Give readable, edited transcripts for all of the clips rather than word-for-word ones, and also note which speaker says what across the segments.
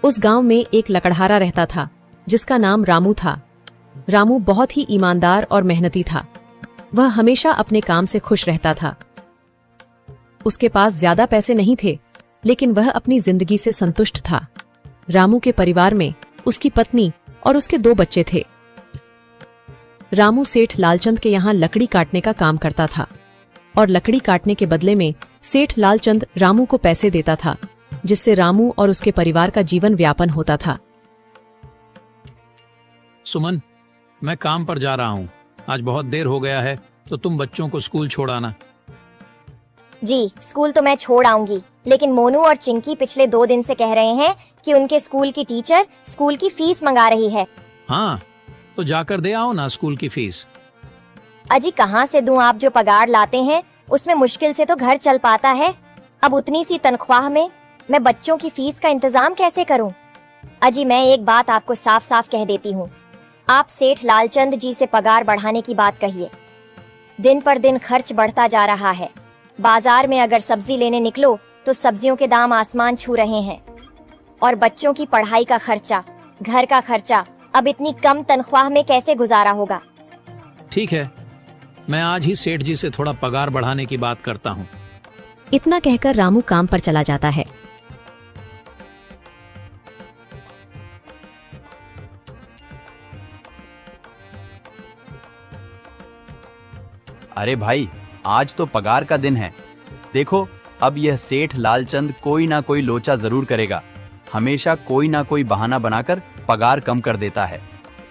Speaker 1: उस गांव में एक लकड़हारा रहता था जिसका नाम रामू था। रामू बहुत ही ईमानदार और मेहनती था। वह हमेशा अपने काम से खुश रहता था। उसके पास ज्यादा पैसे नहीं थे, लेकिन वह अपनी जिंदगी से संतुष्ट था। रामू के परिवार में उसकी पत्नी और उसके 2 बच्चे थे। रामू सेठ लालचंद के यहाँ लकड़ी काटने का काम करता था और लकड़ी काटने के बदले में सेठ लालचंद रामू को पैसे देता था, जिससे रामू और उसके परिवार का जीवन व्यापन होता था।
Speaker 2: सुमन, मैं काम पर जा रहा हूँ। आज बहुत देर हो गया है, तो तुम बच्चों को स्कूल छोड़ आना।
Speaker 3: जी, स्कूल तो मैं छोड़ आऊंगी, लेकिन मोनू और चिंकी पिछले 2 दिन से कह रहे हैं कि उनके स्कूल की टीचर स्कूल की फीस मंगा रही है।
Speaker 2: हाँ, तो जाकर दे आओ ना स्कूल की फीस।
Speaker 3: अजी कहाँ से दूं? आप जो पगार लाते हैं उसमें मुश्किल से तो घर चल पाता है। अब उतनी सी तनख्वाह में मैं बच्चों की फीस का इंतजाम कैसे करूं? अजी मैं एक बात आपको साफ साफ कह देती हूँ, आप सेठ लालचंद जी से पगार बढ़ाने की बात कहिए। दिन पर दिन खर्च बढ़ता जा रहा है। बाजार में अगर सब्जी लेने निकलो तो सब्जियों के दाम आसमान छू रहे हैं, और बच्चों की पढ़ाई का खर्चा, घर का खर्चा अब इतनी कम तनख्वाह में कैसे गुजारा होगा?
Speaker 2: ठीक है, मैं आज ही सेठ जी से थोड़ा पगार बढ़ाने की बात करता हूँ।
Speaker 1: इतना कहकर रामू काम पर चला जाता है।
Speaker 4: अरे भाई, आज तो पगार का दिन है। देखो, अब यह सेठ लालचंद कोई ना कोई लोचा जरूर करेगा। हमेशा कोई ना कोई बहाना बनाकर पगार कम कर देता है।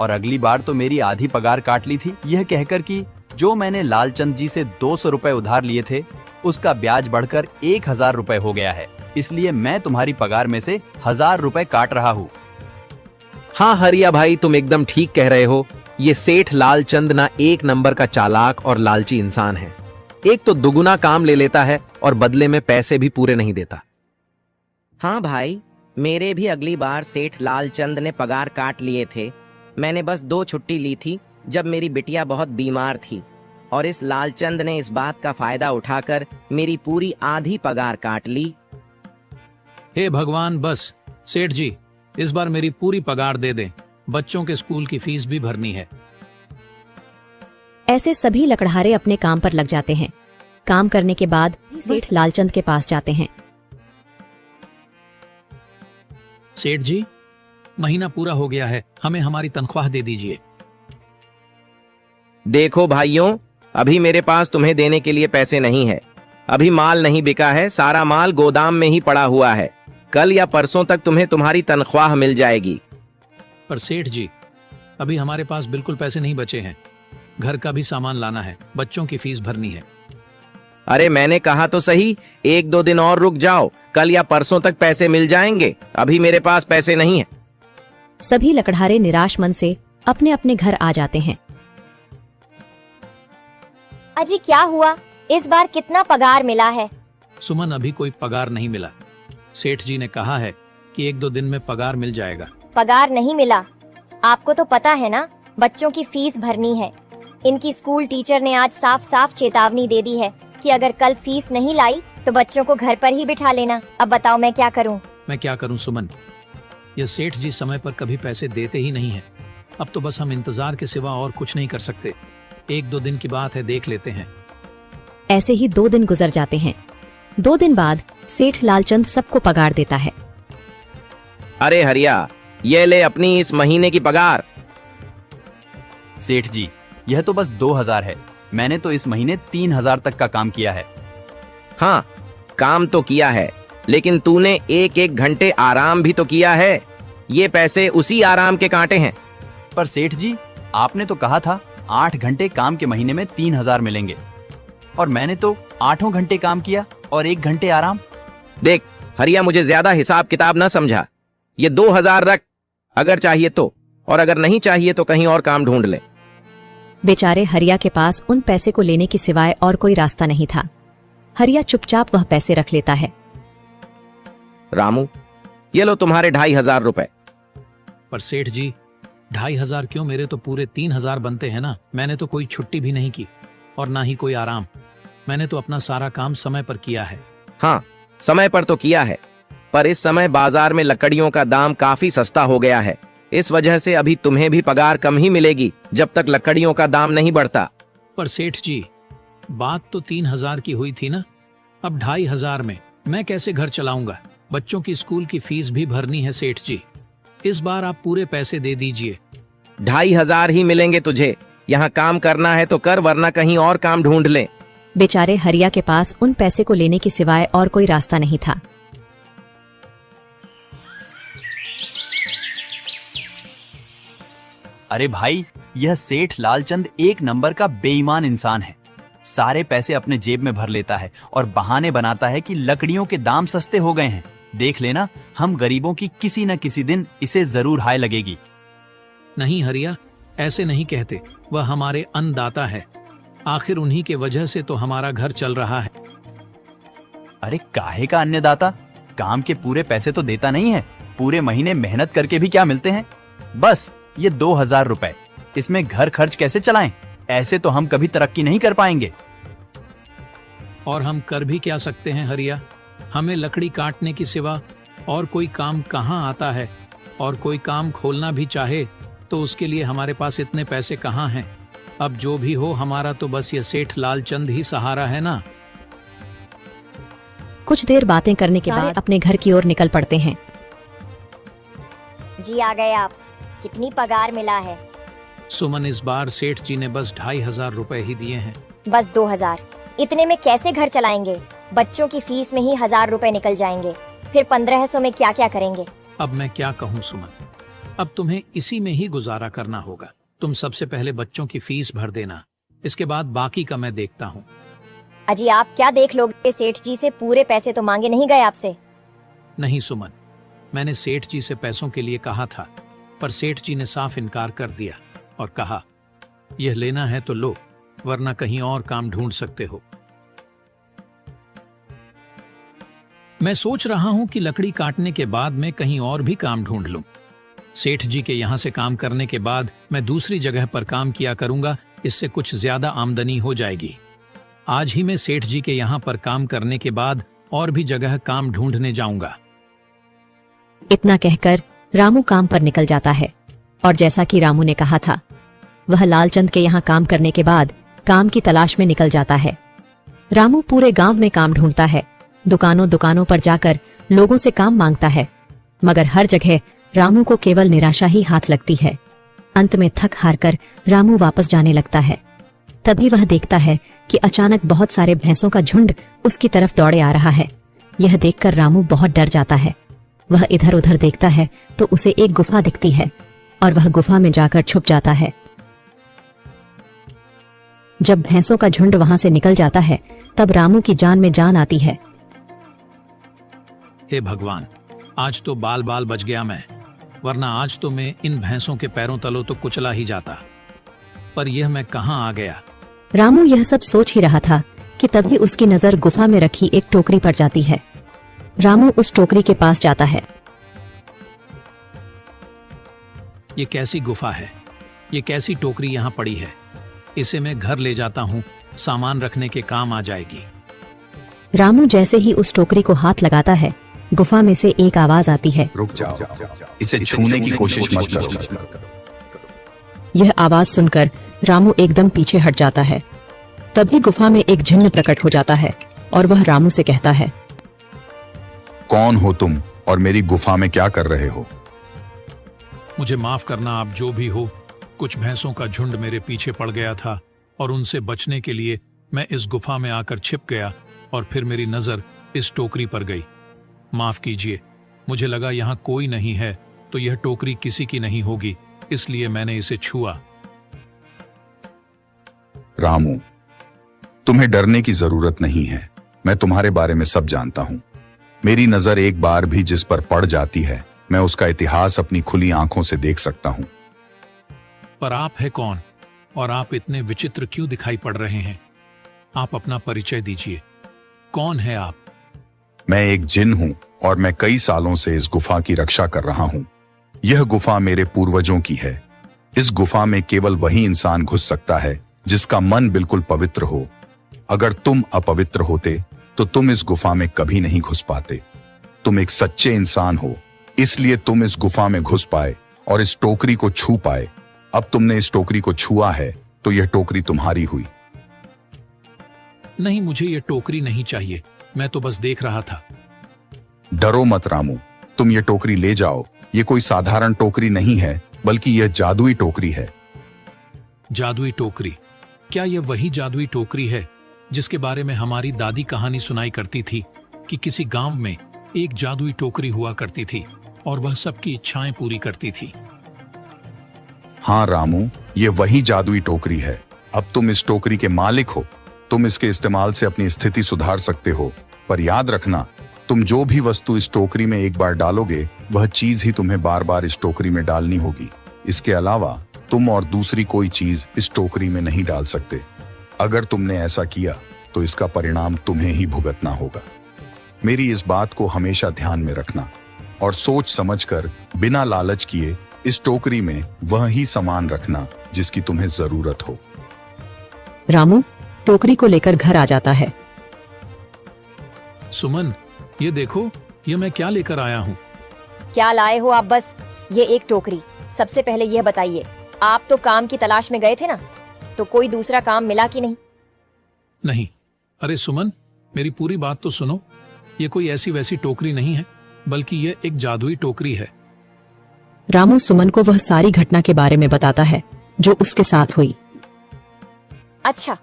Speaker 4: और अगली बार तो मेरी आधी पगार काट ली थी, यह कहकर कि जो मैंने लालचंद जी से 200 रुपए उधार लिए थे, उसका ब्याज बढ़कर 1000 रुपए हो गया है। इसलिए मैं तुम्हारी पगार में से 1000 रुपए काट रहा हूँ।
Speaker 5: हाँ हरिया भाई, तुम एकदम ठीक कह रहे हो। ये सेठ लालचंद ना एक नंबर का चालाक और लालची इंसान है। एक तो दुगुना काम ले लेता है और बदले में पैसे भी पूरे नहीं देता।
Speaker 6: हाँ भाई, मेरे भी अगली बार सेठ लालचंद ने पगार काट लिए थे। मैंने बस 2 छुट्टी ली थी जब मेरी बिटिया बहुत बीमार थी, और इस लालचंद ने इस बात का फायदा उठाकर मेरी पूरी आधी पगार काट ली।
Speaker 2: हे भगवान, बस सेठ जी इस बार मेरी पूरी पगार दे दें। बच्चों के स्कूल की फीस भी भरनी है।
Speaker 1: ऐसे सभी लकड़हारे अपने काम पर लग जाते हैं। काम करने के बाद सेठ लालचंद के पास जाते हैं।
Speaker 2: सेठ जी, महीना पूरा हो गया है, हमें हमारी तनख्वाह दे दीजिए।
Speaker 6: देखो भाइयों, अभी मेरे पास तुम्हें देने के लिए पैसे नहीं है। अभी माल नहीं बिका है, सारा माल गोदाम में ही पड़ा हुआ है। कल या परसों तक तुम्हें तुम्हारी तनख्वाह मिल जाएगी।
Speaker 2: पर सेठ जी, अभी हमारे पास बिल्कुल पैसे नहीं बचे हैं। घर का भी सामान लाना है, बच्चों की फीस भरनी है।
Speaker 6: अरे मैंने कहा तो सही, 1-2 दिन और रुक जाओ, कल या परसों तक पैसे मिल जाएंगे। अभी मेरे पास पैसे नहीं है।
Speaker 1: सभी लकड़हारे निराश मन से अपने अपने घर आ जाते हैं।
Speaker 3: अजी क्या हुआ? इस बार कितना पगार मिला है?
Speaker 2: सुमन, अभी कोई पगार नहीं मिला। सेठ जी ने कहा है कि 1-2 दिन में पगार मिल जाएगा।
Speaker 3: पगार नहीं मिला? आपको तो पता है ना, बच्चों की फीस भरनी है। इनकी स्कूल टीचर ने आज साफ साफ चेतावनी दे दी है कि अगर कल फीस नहीं लाई तो बच्चों को घर पर ही बिठा लेना। अब बताओ मैं क्या करूं?
Speaker 2: मैं क्या करूं सुमन, ये सेठ जी समय पर कभी पैसे देते ही नहीं है। अब तो बस हम इंतजार के सिवा और कुछ नहीं कर सकते। 1-2 दिन की बात है, देख लेते हैं।
Speaker 1: ऐसे ही 2 दिन गुजर जाते हैं। 2 दिन बाद सेठ लालचंद सबको पगार देता है।
Speaker 6: अरे हरिया, ये ले अपनी इस महीने की पगार।
Speaker 4: सेठ जी, यह तो बस 2000 है। मैंने तो इस महीने 3000 तक का काम किया है।
Speaker 6: हाँ, काम तो किया है, लेकिन तूने 1-1 घंटे आराम भी तो किया है। ये पैसे उसी आराम के कांटे हैं।
Speaker 4: पर सेठ जी, आपने तो कहा था 8 घंटे काम के महीने में 3000 मिलेंगे, और मैंने तो 8 घंटे काम किया और 1 घंटे आराम।
Speaker 6: देख हरिया, मुझे ज्यादा हिसाब किताब ना समझा। ये 2000 रख, अगर चाहिए तो, और अगर नहीं चाहिए तो कहीं और काम ढूंढ ले।
Speaker 1: बेचारे हरिया के पास उन पैसे को लेने की सिवाय और कोई रास्ता नहीं था। हरिया चुपचाप वह पैसे रख लेता है।
Speaker 6: रामू, ये लो तुम्हारे 2500 रुपए।
Speaker 2: पर सेठ जी, 2500 क्यों? मेरे तो पूरे 3000 बनते हैं ना। मैंने तो कोई छुट्टी भी नहीं की और ना ही कोई आराम। मैंने तो अपना सारा काम समय पर किया है।
Speaker 6: हाँ, समय पर तो किया है, पर इस समय बाजार में लकड़ियों का दाम काफी सस्ता हो गया है। इस वजह से अभी तुम्हें भी पगार कम ही मिलेगी जब तक लकड़ियों का दाम नहीं बढ़ता।
Speaker 2: पर सेठ जी, बात तो 3,000 की हुई थी ना, अब 2,500 में मैं कैसे घर चलाऊंगा? बच्चों की स्कूल की फीस भी भरनी है सेठ जी। इस बार आप पूरे पैसे दे दीजिए।
Speaker 6: 2,500 ही मिलेंगे तुझे। यहाँ काम करना है तो कर, वरना कहीं और काम ढूंढ ले।
Speaker 1: बेचारे हरिया के पास उन पैसे को लेने की सिवाय और कोई रास्ता नहीं था।
Speaker 4: अरे भाई, यह सेठ लालचंद एक नंबर का बेईमान इंसान है। सारे पैसे अपने जेब में भर लेता है और बहाने बनाता है कि लकड़ियों के दाम सस्ते हो गए हैं। देख लेना, हम गरीबों की किसी न किसी दिन इसे जरूर हाय लगेगी।
Speaker 2: नहीं हरिया, ऐसे नहीं कहते। वह हमारे अन्नदाता है। आखिर उन्हीं के वजह से तो हमारा घर चल रहा है।
Speaker 4: अरे काहे का अन्नदाता? काम के पूरे पैसे तो देता नहीं है। पूरे महीने मेहनत करके भी क्या मिलते हैं? बस ये 2,000 रुपए। इसमें घर खर्च कैसे चलाएं? ऐसे तो हम कभी तरक्की नहीं कर पाएंगे।
Speaker 2: और हम कर भी क्या सकते हैं हरिया? हमें लकड़ी काटने की सिवा और कोई काम कहाँ आता है? और कोई काम खोलना भी चाहे तो उसके लिए हमारे पास इतने पैसे कहाँ हैं? अब जो भी हो, हमारा तो बस ये सेठ लालचंद ही सहारा है ना।
Speaker 1: कुछ देर बातें करने के बाद अपने घर की ओर निकल पड़ते हैं।
Speaker 3: जी आ गए आप। कितनी पगार मिला है?
Speaker 2: सुमन, इस बार सेठ जी ने बस 2,500 रुपए ही दिए हैं।
Speaker 3: बस 2,000? इतने में कैसे घर चलाएंगे? बच्चों की फीस में ही 1,000 रुपए निकल जाएंगे। फिर 1,500 में क्या क्या करेंगे?
Speaker 2: अब मैं क्या कहूँ सुमन, अब तुम्हें इसी में ही गुजारा करना होगा। तुम सबसे पहले बच्चों की फीस भर देना, इसके बाद बाकी का मैं देखता हूँ।
Speaker 3: अजी आप क्या देख लोगे? सेठ जी से पूरे पैसे तो मांगे नहीं गए आपसे?
Speaker 2: नहीं सुमन, मैंने सेठ जी से पैसों के लिए कहा था, पर सेठ जी ने साफ इनकार कर दिया और कहा, यह लेना है तो लो, वरना कहीं और काम ढूंढ सकते हो। मैं सोच रहा हूं कि लकड़ी काटने के बाद मैं कहीं और भी काम ढूंढ लूं। सेठ जी के यहां से काम करने के बाद मैं दूसरी जगह पर काम किया करूंगा, इससे कुछ ज्यादा आमदनी हो जाएगी। आज ही मैं सेठ जी के यहां पर काम करने के बाद और भी जगह काम ढूंढने जाऊंगा।
Speaker 1: इतना कहकर रामू काम पर निकल जाता है और जैसा कि रामू ने कहा था, वह लालचंद के यहाँ काम करने के बाद काम की तलाश में निकल जाता है। रामू पूरे गांव में काम ढूंढता है, दुकानों दुकानों पर जाकर लोगों से काम मांगता है, मगर हर जगह रामू को केवल निराशा ही हाथ लगती है। अंत में थक हार कर रामू वापस जाने लगता है। तभी वह देखता है कि अचानक बहुत सारे भैंसों का झुंड उसकी तरफ दौड़े आ रहा है। यह देखकर रामू बहुत डर जाता है। वह इधर उधर देखता है तो उसे एक गुफा दिखती है और वह गुफा में जाकर छुप जाता है। जब भैंसों का झुंड वहां से निकल जाता है तब रामू की जान में जान आती है।
Speaker 2: हे भगवान, आज तो बाल बाल बच गया मैं, वरना आज तो मैं इन भैंसों के पैरों तलों तो कुचला ही जाता। पर यह मैं कहाँ आ गया?
Speaker 1: रामू यह सब सोच ही रहा था कि तभी उसकी नजर गुफा में रखी एक टोकरी पर जाती है। रामू उस टोकरी के पास जाता है।
Speaker 2: ये कैसी गुफा है? ये कैसी टोकरी यहाँ पड़ी है? इसे मैं घर ले जाता हूँ, सामान रखने के काम आ जाएगी।
Speaker 1: रामू जैसे ही उस टोकरी को हाथ लगाता है, गुफा में से एक आवाज आती है,
Speaker 7: रुक जाओ, इसे छूने की कोशिश मत करो।
Speaker 1: यह आवाज सुनकर रामू एकदम पीछे हट जाता है। तभी गुफा में एक जिन्न प्रकट हो जाता है और वह रामू से कहता है,
Speaker 7: कौन हो तुम और मेरी गुफा में क्या कर रहे हो?
Speaker 2: मुझे माफ करना, आप जो भी हो। कुछ भैंसों का झुंड मेरे पीछे पड़ गया था और उनसे बचने के लिए मैं इस गुफा में आकर छिप गया और फिर मेरी नजर इस टोकरी पर गई। माफ कीजिए, मुझे लगा यहाँ कोई नहीं है तो यह टोकरी किसी की नहीं होगी, इसलिए मैंने इसे छुआ।
Speaker 7: रामू, तुम्हें डरने की जरूरत नहीं है। मैं तुम्हारे बारे में सब जानता हूं। मेरी नजर एक बार भी जिस पर पड़ जाती है, मैं उसका इतिहास अपनी खुली आंखों से देख सकता हूं।
Speaker 2: पर आप है कौन और आप इतने विचित्र क्यों दिखाई पड़ रहे हैं? आप अपना परिचय दीजिए। कौन है आप?
Speaker 7: मैं एक जिन हूं और मैं कई सालों से इस गुफा की रक्षा कर रहा हूं। यह गुफा मेरे पूर्वजों की है। इस गुफा में केवल वही इंसान घुस सकता है जिसका मन बिल्कुल पवित्र हो। अगर तुम अपवित्र होते तो तुम इस गुफा में कभी नहीं घुस पाते। तुम एक सच्चे इंसान हो, इसलिए तुम इस गुफा में घुस पाए और इस टोकरी को छू पाए। अब तुमने इस टोकरी को छुआ है तो यह टोकरी तुम्हारी हुई।
Speaker 2: नहीं, मुझे ये टोकरी नहीं चाहिए, मैं तो बस देख रहा था।
Speaker 7: डरो मत रामू, तुम ये टोकरी ले जाओ। ये कोई साधारण टोकरी नहीं है, बल्कि यह जादुई टोकरी है।
Speaker 2: जादुई टोकरी? क्या यह वही जादुई टोकरी है जिसके बारे में हमारी दादी कहानी सुनाई करती थी कि किसी गांव में एक जादुई टोकरी हुआ करती थी और वह सबकी इच्छाएं पूरी करती थी?
Speaker 7: हाँ रामू, ये वही जादुई टोकरी है। अब तुम इस टोकरी के मालिक हो। तुम इसके इस्तेमाल से अपनी स्थिति सुधार सकते हो, पर याद रखना, तुम जो भी वस्तु इस टोकरी में एक बार डालोगे, वह चीज ही तुम्हें बार बार इस टोकरी में डालनी होगी। इसके अलावा तुम और दूसरी कोई चीज इस टोकरी में नहीं डाल सकते। अगर तुमने ऐसा किया तो इसका परिणाम तुम्हें ही भुगतना होगा। मेरी इस बात को हमेशा ध्यान में रखना और सोच समझकर बिना लालच किए इस टोकरी में वह ही सामान रखना जिसकी तुम्हें जरूरत हो।
Speaker 1: रामू टोकरी को लेकर घर आ जाता है।
Speaker 2: सुमन, ये देखो, ये मैं क्या लेकर आया हूँ।
Speaker 3: क्या लाए हो आप? बस ये एक टोकरी। सबसे पहले यह बताइए, आप तो काम की तलाश में गए थे ना, तो कोई दूसरा काम मिला कि नहीं?
Speaker 2: नहीं। अरे सुमन, मेरी पूरी बात तो सुनो। ये कोई ऐसी वैसी टोकरी नहीं है, बल्कि यह एक जादुई टोकरी है।
Speaker 1: रामू सुमन को वह सारी घटना के बारे में बताता है जो उसके साथ हुई।
Speaker 3: अच्छा,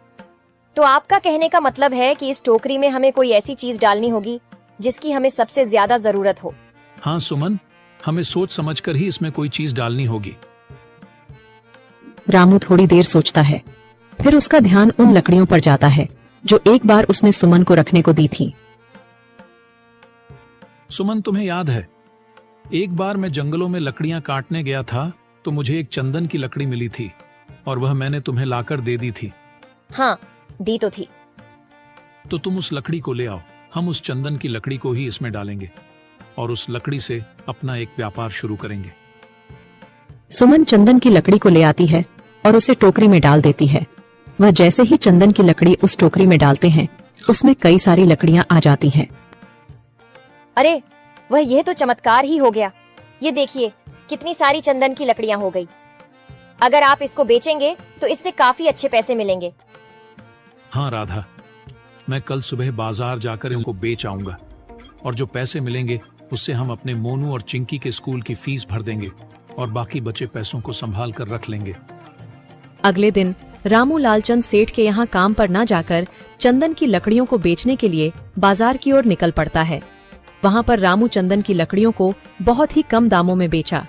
Speaker 3: तो आपका कहने का मतलब है कि इस टोकरी में हमें कोई ऐसी चीज डालनी होगी जिसकी हमें सबसे ज्यादा जरूरत हो।
Speaker 2: हाँ सुमन, हमें सोच समझकर ही इसमें कोई चीज डालनी होगी।
Speaker 1: रामू थोड़ी देर सोचता है, फिर उसका ध्यान उन लकड़ियों पर जाता है जो एक बार उसने सुमन को रखने को दी थी।
Speaker 2: सुमन, तुम्हें याद है, एक बार मैं जंगलों में लकड़ियां काटने गया था तो मुझे एक चंदन की लकड़ी मिली थी और वह मैंने तुम्हें लाकर दे दी थी।
Speaker 3: हाँ, दी तो थी।
Speaker 2: तो तुम उस लकड़ी को ले आओ। हम उस चंदन की लकड़ी को ही इसमें डालेंगे और उस लकड़ी से अपना एक व्यापार शुरू करेंगे।
Speaker 1: सुमन चंदन की लकड़ी को ले आती है और उसे टोकरी में डाल देती है। वह जैसे ही चंदन की लकड़ी उस टोकरी में डालते हैं, उसमें कई सारी लकड़ियां आ जाती हैं।
Speaker 3: अरे वह, यह तो चमत्कार ही हो गया। ये देखिए, कितनी सारी चंदन की लकड़ियां हो गई। अगर आप इसको बेचेंगे तो इससे काफी अच्छे पैसे मिलेंगे।
Speaker 2: हाँ राधा, मैं कल सुबह बाजार जाकर इनको बेच आऊंगा और जो पैसे मिलेंगे उससे हम अपने मोनू और चिंकी के स्कूल की फीस भर देंगे और बाकी बचे पैसों को संभाल कर रख लेंगे।
Speaker 1: अगले दिन रामू लालचंद सेठ के यहाँ काम पर न जाकर चंदन की लकड़ियों को बेचने के लिए बाजार की ओर निकल पड़ता है। वहाँ पर रामू चंदन की लकड़ियों को बहुत ही कम दामों में बेचा,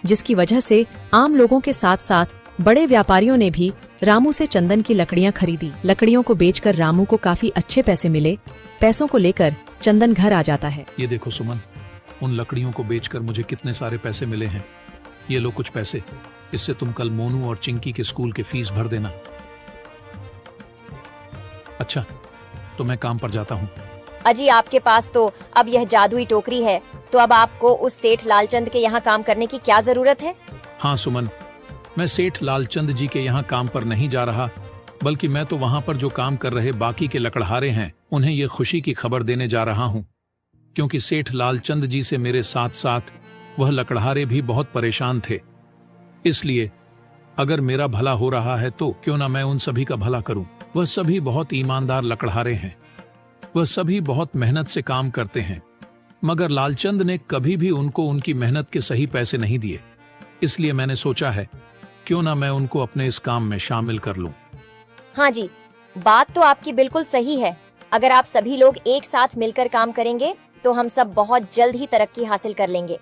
Speaker 1: जिसकी वजह से आम लोगों के साथ साथ बड़े व्यापारियों ने भी रामू से चंदन की लकड़ियां खरीदी। लकड़ियों को बेचकर रामू को काफी अच्छे पैसे मिले। पैसों को लेकर चंदन घर आ जाता है।
Speaker 2: ये देखो सुमन, उन लकड़ियों को बेचकर मुझे कितने सारे पैसे मिले हैं। ये लो कुछ पैसे, इससे तुम कल मोनू और चिंकी के स्कूल की फीस भर देना। अच्छा, तो मैं काम पर जाता हूँ।
Speaker 3: अजी, आपके पास तो अब यह जादुई टोकरी है, तो अब आपको उस सेठ लालचंद के यहाँ काम करने की क्या जरूरत है?
Speaker 2: हाँ सुमन, मैं सेठ लालचंद जी के यहाँ काम पर नहीं जा रहा, बल्कि मैं तो वहाँ पर जो काम कर रहे बाकी के लकड़हारे हैं उन्हें ये खुशी की खबर देने जा रहा हूँ, क्योंकि सेठ लालचंद जी से मेरे साथ साथ वह लकड़हारे भी बहुत परेशान थे। इसलिए अगर मेरा भला हो रहा है तो क्यों ना मैं उन सभी का भला करूं। वह सभी बहुत ईमानदार लकड़हारे हैं, वह सभी बहुत मेहनत से काम करते हैं, मगर लालचंद ने कभी भी उनको उनकी मेहनत के सही पैसे नहीं दिए। इसलिए मैंने सोचा है क्यों ना मैं उनको अपने इस काम में शामिल कर लूं।
Speaker 3: हाँ जी, बात तो आपकी बिल्कुल सही है। अगर आप सभी लोग एक साथ मिलकर काम करेंगे तो हम सब बहुत जल्द ही तरक्की हासिल कर लेंगे।